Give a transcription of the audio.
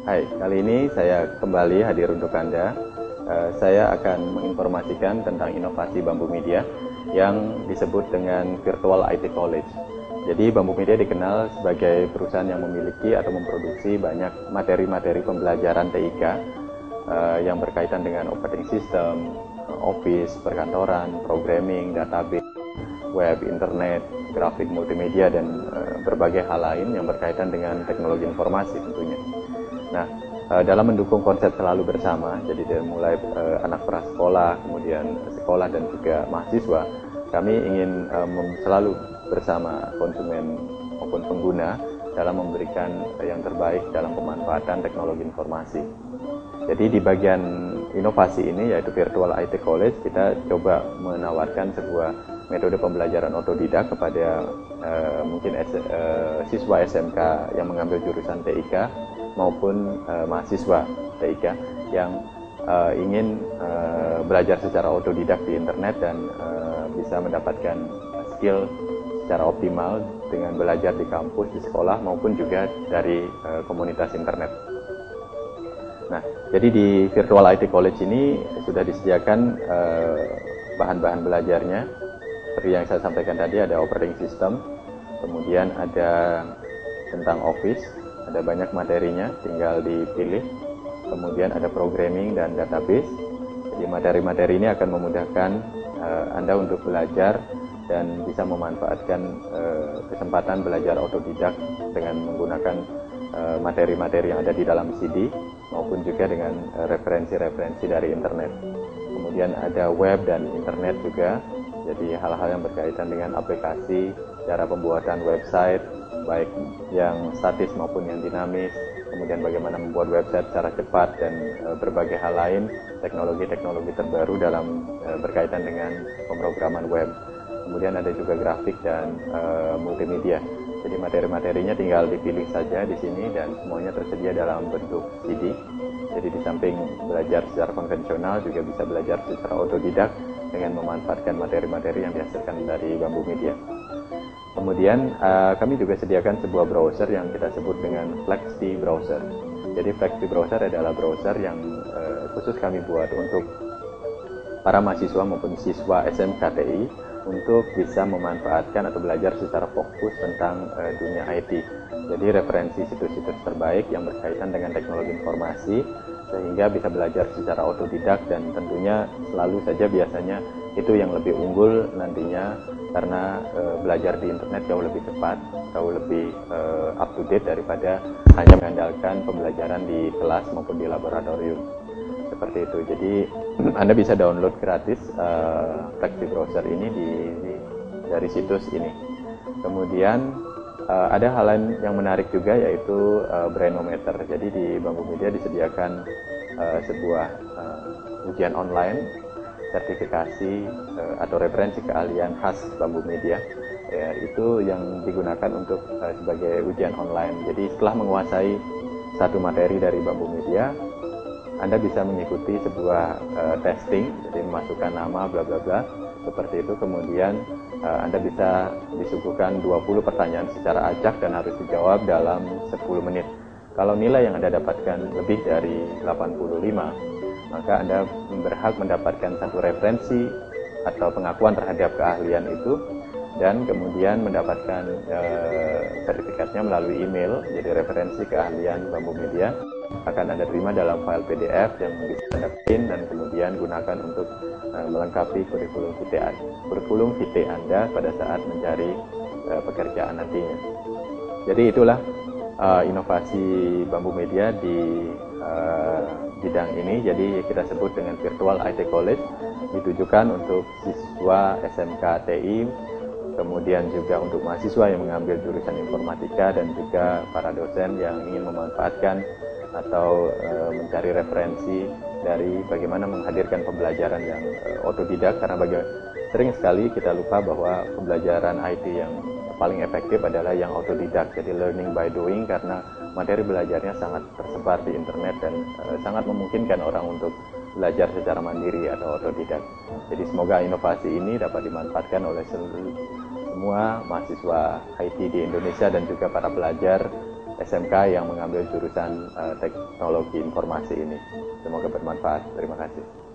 Hai, kali ini saya kembali hadir untuk Anda. Saya akan menginformasikan tentang inovasi Bambu Media yang disebut dengan Virtual IT College. Jadi Bambu Media dikenal sebagai perusahaan yang memiliki atau memproduksi banyak materi-materi pembelajaran TIK yang berkaitan dengan operating system, office, perkantoran, programming, database, web, internet, grafik, multimedia, dan berbagai hal lain yang berkaitan dengan teknologi informasi tentunya. Nah, dalam mendukung konsep selalu bersama, jadi dari mulai anak prasekolah, kemudian sekolah dan juga mahasiswa, kami ingin selalu bersama konsumen maupun pengguna dalam memberikan yang terbaik dalam pemanfaatan teknologi informasi. Jadi di bagian inovasi ini, yaitu Virtual IT College, kita coba menawarkan sebuah metode pembelajaran otodidak kepada mungkin siswa SMK yang mengambil jurusan TIK maupun mahasiswa TIK yang ingin belajar secara otodidak di internet dan bisa mendapatkan skill secara optimal dengan belajar di kampus, di sekolah maupun juga dari komunitas internet. Nah, jadi di Virtual IT College ini sudah disediakan bahan-bahan belajarnya. Seperti yang saya sampaikan tadi, ada operating system, kemudian ada tentang office, ada banyak materinya, tinggal dipilih. Kemudian ada programming dan database. Jadi materi-materi ini akan memudahkan Anda untuk belajar dan bisa memanfaatkan kesempatan belajar otodidak dengan menggunakan materi-materi yang ada di dalam CD maupun juga dengan referensi-referensi dari internet. Kemudian ada web dan internet juga, jadi hal-hal yang berkaitan dengan aplikasi, cara pembuatan website, baik yang statis maupun yang dinamis, kemudian bagaimana membuat website secara cepat dan berbagai hal lain, teknologi-teknologi terbaru dalam berkaitan dengan pemrograman web. Kemudian ada juga grafik dan multimedia. Jadi materi-materinya tinggal dipilih saja di sini dan semuanya tersedia dalam bentuk CD. Jadi di samping belajar secara konvensional juga bisa belajar secara otodidak dengan memanfaatkan materi-materi yang dihasilkan dari Bambu Media. Kemudian kami juga sediakan sebuah browser yang kita sebut dengan Flexi Browser. Jadi Flexi Browser adalah browser yang khusus kami buat untuk para mahasiswa maupun siswa SMKTI untuk bisa memanfaatkan atau belajar secara fokus tentang dunia IT. Jadi referensi situs-situs terbaik yang berkaitan dengan teknologi informasi sehingga bisa belajar secara otodidak dan tentunya selalu saja biasanya itu yang lebih unggul nantinya karena belajar di internet jauh lebih cepat, jauh lebih up to date daripada hanya mengandalkan pembelajaran di kelas maupun di laboratorium. Seperti itu. Jadi Anda bisa download gratis Flexi Browser ini dari situs ini. Kemudian ada hal lain yang menarik juga yaitu Brainometer. Jadi di Bambu Media disediakan sebuah ujian online sertifikasi atau referensi keahlian khas Bambu Media. Ya, itu yang digunakan untuk sebagai ujian online. Jadi setelah menguasai satu materi dari Bambu Media, Anda bisa mengikuti sebuah testing, jadi memasukkan nama bla bla bla seperti itu. Kemudian Anda bisa disuguhkan 20 pertanyaan secara acak dan harus dijawab dalam 10 menit. Kalau nilai yang Anda dapatkan lebih dari 85, maka Anda berhak mendapatkan satu referensi atau pengakuan terhadap keahlian itu dan kemudian mendapatkan sertifikatnya melalui email. Jadi referensi keahlian Bambu Media akan Anda terima dalam file PDF yang bisa Anda print dan kemudian gunakan untuk melengkapi kurikulum vitae Anda pada saat mencari pekerjaan nantinya. Jadi itulah inovasi Bambu Media di bidang ini. Jadi kita sebut dengan Virtual IT College, ditujukan untuk siswa SMK TI, kemudian juga untuk mahasiswa yang mengambil jurusan informatika dan juga para dosen yang ingin memanfaatkan atau mencari referensi dari bagaimana menghadirkan pembelajaran yang otodidak, karena sering sekali kita lupa bahwa pembelajaran IT yang paling efektif adalah yang otodidak, jadi learning by doing, karena materi belajarnya sangat tersebar di internet dan sangat memungkinkan orang untuk belajar secara mandiri atau otodidak. Jadi semoga inovasi ini dapat dimanfaatkan oleh semua mahasiswa IT di Indonesia dan juga para pelajar SMK yang mengambil jurusan teknologi informasi ini. Semoga bermanfaat. Terima kasih.